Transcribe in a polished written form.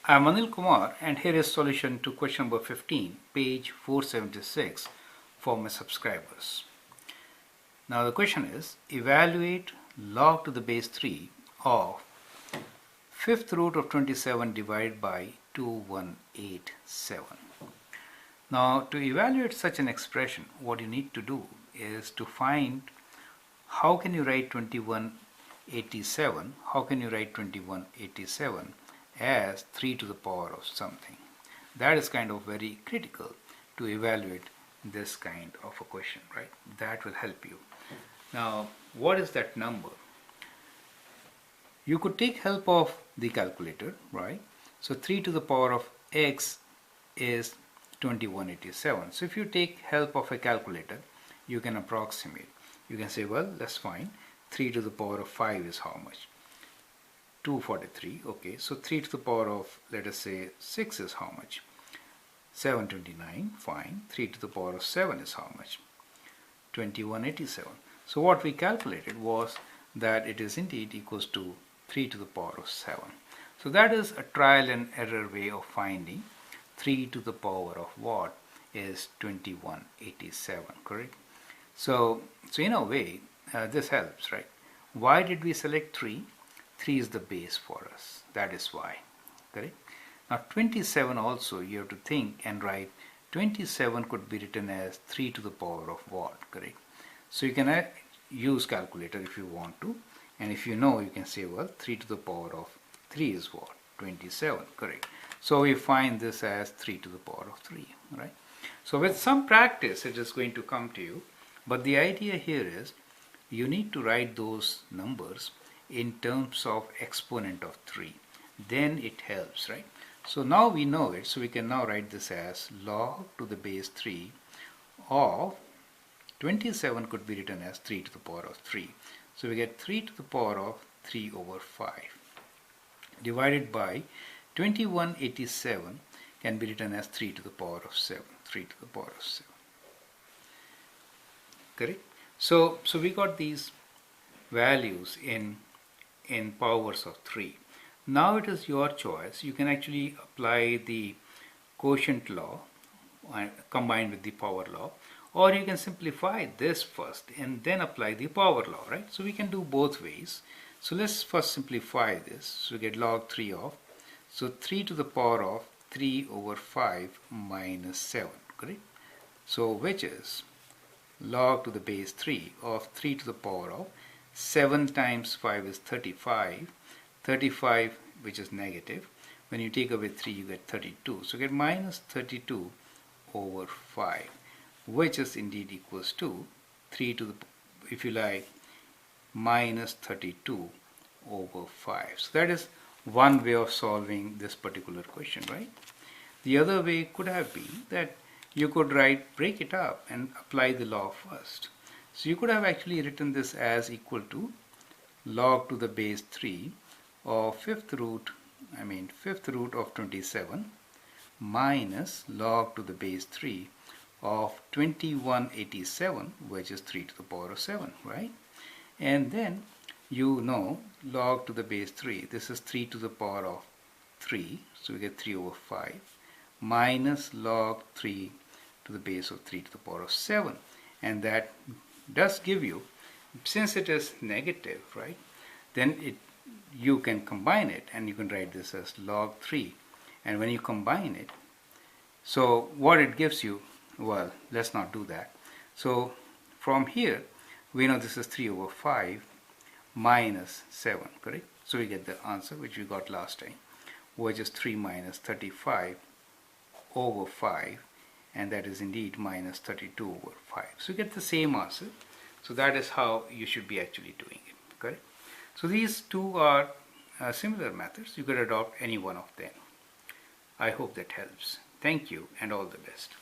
I'm Anil Kumar, and here is solution to question number 15, page 476 for my subscribers. Now the question is, evaluate log to the base 3 of fifth root of 27 divided by 2187. Now to evaluate such an expression, what you need to do is to find how can you write 2187, as 3 to the power of something. That is kind of very critical to evaluate this kind of a question, right? That will help you. Now, what is that number? You could take help of the calculator, right? So 3 to the power of x is 2187. So if you take help of a calculator, you can approximate. You can say, well, that's fine. 3 to the power of 5 is how much? 243. Okay, so 3 to the power of, let us say, 6 is how much? 729. Fine. 3 to the power of 7 is how much? 2187. So what we calculated was that it is indeed equals to 3 to the power of 7. So that is a trial and error way of finding 3 to the power of what is 2187, correct? So in a way, this helps, right? Why did we select 3? 3 is the base for us. That is why, correct? Now 27 also you have to think and write. 27 could be written as 3 to the power of what, correct? So you can use calculator if you want to, and if you know, you can say, well, 3 to the power of 3 is what? 27, correct? So we find this as 3 to the power of 3, right? So with some practice it is going to come to you, but the idea here is you need to write those numbers in terms of exponent of 3. Then it helps, right? So now we know it, so we can now write this as log to the base 3 of 27 could be written as 3 to the power of 3. So we get 3 to the power of 3 over 5 divided by 2187 can be written as 3 to the power of 7. 3 to the power of 7. Correct? So we got these values in powers of 3. Now it is your choice. You can actually apply the quotient law combined with the power law, or you can simplify this first and then apply the power law, right? So we can do both ways. So let's first simplify this. So we get log 3 of, so 3 to the power of 3 over 5 minus 7, correct? So which is log to the base 3 of 3 to the power of 7 times 5 is 35, 35 which is negative. When you take away 3 you get 32. So you get minus 32 over 5, which is indeed equals to 3 to the, if you like, minus 32 over 5. So that is one way of solving this particular question, right? The other way could have been that you could break it up and apply the law first. So you could have actually written this as equal to log to the base 3 of fifth root of 27 minus log to the base 3 of 2187, which is 3 to the power of 7, right? And then you know log to the base 3, this is 3 to the power of 3, so we get 3 over 5 minus log 3 to the base of 3 to the power of 7, and that does give you, since it is negative, right, then you can combine it and you can write this as log 3, and when you combine it, so what it gives you, well, let's not do that. So from here we know this is 3 over 5 minus 7, correct? So we get the answer which we got last time, which is 3 minus 35 over 5, and that is indeed minus 32 over 5. So you get the same answer. So that is how you should be actually doing it, correct? So these two are similar methods. You could adopt any one of them. I hope that helps. Thank you and all the best.